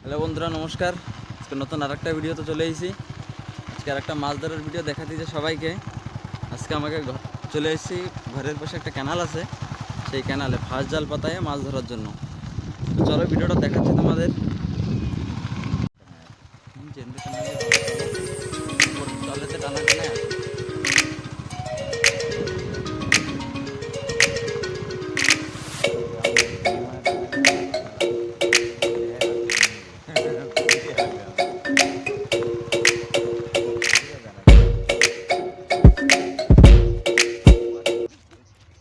Hello বন্ধুরা, নমস্কার। আজকে নতুন আরেকটা ভিডিওতে চলে এসেছি। আজকে আরেকটা মাছ ধরার ভিডিও দেখা দিয়েছে সবাইকে। আজকে আমাকে চলে এসেছি, ঘরের পাশে একটা ক্যানাল আছে, সেই ক্যানালে ফাঁস জাল পাতায় মাছ ধরার জন্য। তো চলো ভিডিওটা দেখাচ্ছি তোমাদের। জলেতে টানা টানায় আসে।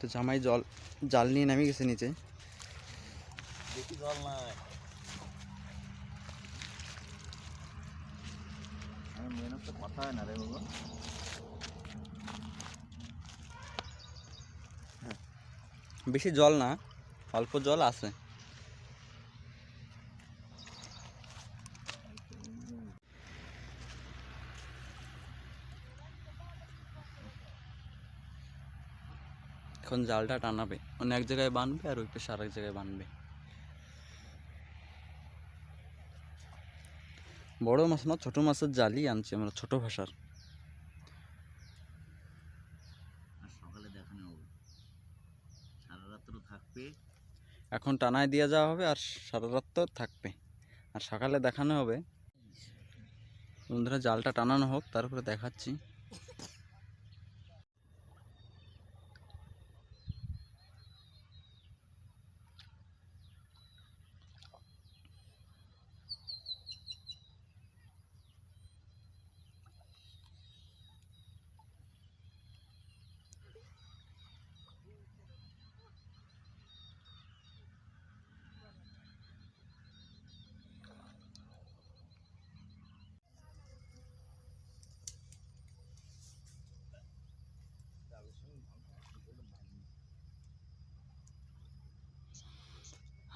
তো জামাই জাল নিয়ে নামিয়ে গেছে নিচে। বেশি জল নাই, আমি মেন হচ্ছে কথা হয় না রে বাবা। বেশি জল না, অল্প জল আছে। এখন জালটা টানাবে, অন্য এক জায়গায় বাঁধবে আর ওই পাশে আরেক জায়গায় বাঁধবে। বড় মাছ না, ছোট মাছের জালই আনছি আমরা, ছোট ভাষার। আর সকালে দেখানো হবে, সারা রাত্র থাকবে। এখন টানায় দিয়ে যাওয়া হবে আর সারা রাত তো থাকবে, আর সকালে দেখানো হবে। বন্ধুরা, জালটা টানানো হোক, তারপরে দেখাচ্ছি।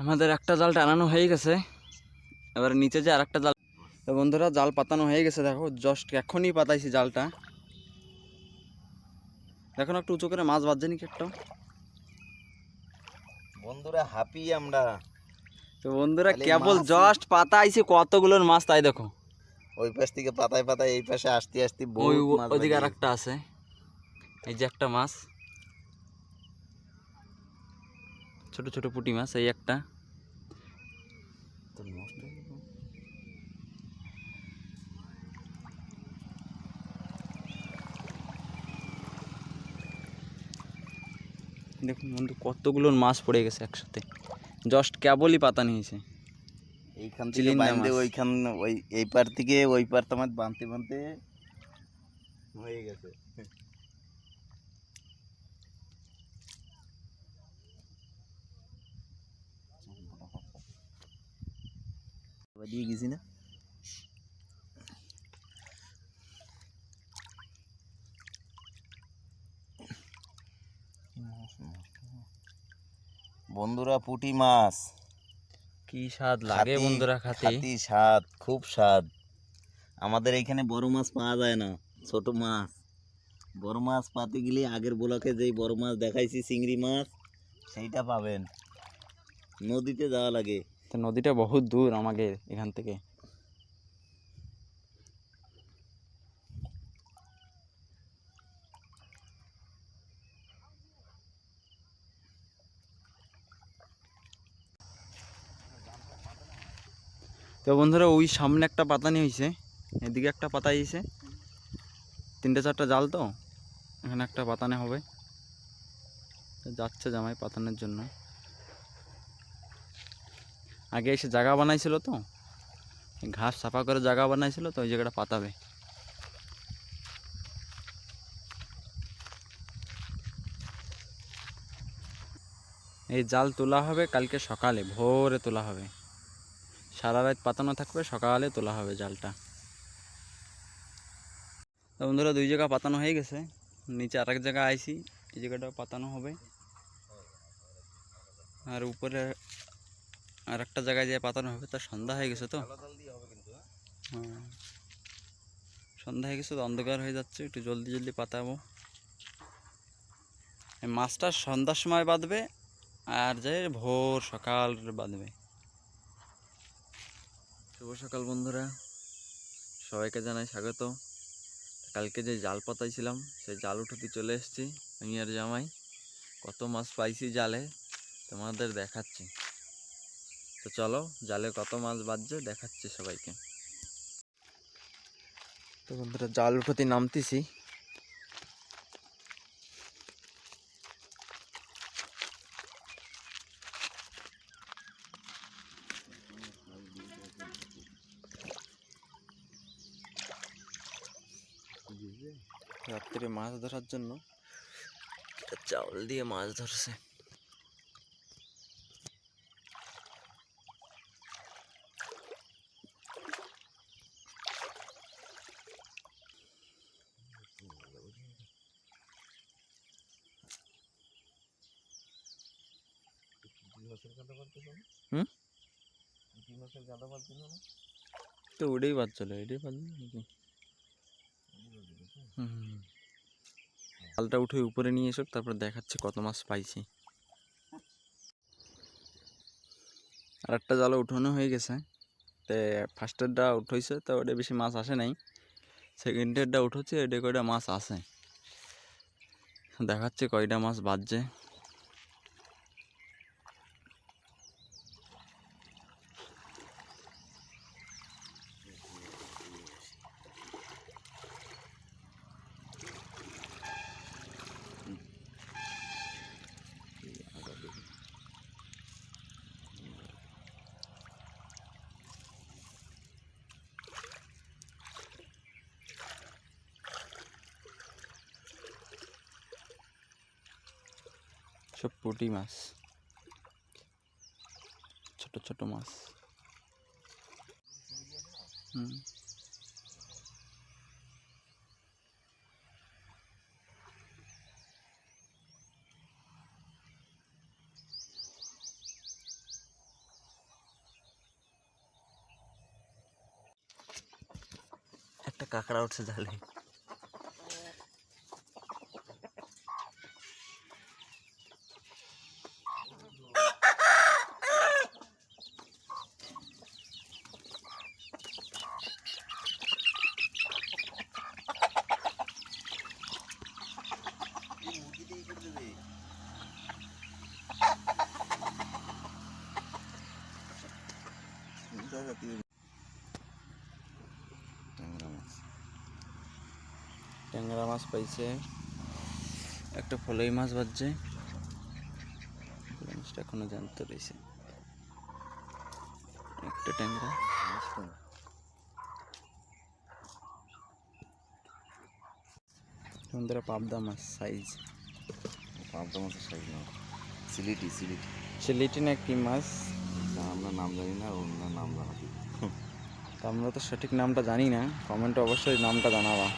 আমাদের একটা জাল টানানো হয়ে গেছে, এবার নিচে যে আর একটা জাল। তো বন্ধুরা, জাল পাতানো হয়ে গেছে, দেখো জাস্ট এখনই পাতাইছি জালটা। দেখো না, একটু উঁচু করে মাছ বাজছে নাকি একটা। বন্ধুরা হাঁপি আমরা। তো বন্ধুরা, খালি কেবল মাছই। জাস্ট পাতাইছি, কতগুলোর মাছ তাই দেখো। ওই পাশ থেকে পাতায় পাতায় এই পাশে আসতে আসতে ওই বহুত মাছ ওদিকে আর বেরিয়ে একটা আছে, এই যে একটা মাছ, ছোট ছোট পুঁটি মাছ, এই একটা। তো নষ্ট হয়ে গেল। দেখুন বন্ধু, কতগুলো মাছ পড়ে গেছে একসাথে, জাস্ট কেবলই পাতা নিয়েছে। এইখান থেকে চিলিন্দা বাঁধতে মাছ। ওইখান, ওই এই পার থেকে ওই পার তোমার বাঁধতে বাঁধতে হয়ে গেছে। দিয়ে গেছি না। বন্ধুরা পুঁটি মাছ কি স্বাদ লাগে বন্ধুরা খাতে। খাতি স্বাদ, খুব স্বাদ। আমাদের এইখানে বড় মাছ পাওয়া যায় না, ছোট মাছ। বড় মাছ পাতে গেলে আগের ব্লকে যেই বড় মাছ দেখাইছি চিংড়ি মাছ, সেইটা পাবেন। নদীতে যাওয়া লাগে। তো নদীটা বহুত দূর আমাদের এখান থেকে। তো বন্ধুরা, ওই সামনে একটা পাতানি হয়েছে, এদিকে একটা পাতা হয়েছে, 3-4টা জাল, তো এখানে একটা পাতানে হবে। তো যাচ্ছে জামাই পাতানোর জন্য। আগে এসে জায়গা বানাইছিল, তো ঘাস সাফা করে জায়গা বানাইছিল, তো ওই জায়গাটা পাতাবে। এই জাল তোলা হবে কালকে সকালে, ভোরে তোলা হবে, সারা রাত পাতানো থাকবে, সকালে তোলা হবে জালটা। তো বন্ধুরা, 2 জায়গা পাতানো হয়ে গেছে, নিচে আরেক জায়গা আইছি, এই জায়গাটা পাতানো হবে। আর উপরে আর একটা জায়গায় যে পাতানো হবে, তার সন্ধ্যা হয়ে গেছে তো। হ্যাঁ, সন্ধ্যা হয়ে গেছে তো, অন্ধকার হয়ে যাচ্ছে, একটু জলদি জলদি পাতাবো। এই মাছটা সন্ধ্যার সময় বাঁধবে, আর যে ভোর সকাল বাঁধবে। শুভ সকাল বন্ধুরা, সবাইকে জানাই স্বাগত। কালকে যে জাল পাতাইছিলাম সেই জাল উঠাতে চলে এসেছি আমি আর জামাই। কত মাছ পাইছি জালে তোমাদের দেখাচ্ছি। তো চলো জালে কত মাছ বাজছে দেখাচ্ছি সবাইকে। তো বন্ধুরা জাল উঠাতে নামতেছি। রাত্রে মাছ ধরার জন্য চাউল দিয়ে মাছ ধরছে। তো ওটাই বাজছিল, এটাই বাজল নাকি? জালটা উঠে উপরে নিয়ে এসো, তারপর দেখাচ্ছে কত মাছ পাইছি। আর একটা জাল উঠানো হয়ে গেছে। তো ফার্স্টেরটা উঠেছে, তো ওটা বেশি মাছ আসে নাই। সেকেন্ডেরটা উঠেছে, এটা কয়টা মাছ আছে দেখাচ্ছে, কয়টা মাছ বাজছে। সব পুঁটি মাছ, ছোট ছোট মাছ। একটা কাঁকড়া উঠছে জালে। ট্যাংরা মাছ পাইছে, একটা ফলই মাছ বাজছে। মাছটা এখনো জানতে রয়েছে। একটা ট্যাংরা, বন্ধুরা পাবদা মাছ সাইজ। পাবদা মাছের সাইজ না, সিলেটি সিলেটি সিলেটি না কি মাছ আমরা নাম জানি না, অন্য নাম জানা। তো আমরা তো সঠিক নামটা জানি না, কমেন্টে অবশ্যই নামটা জানাবা।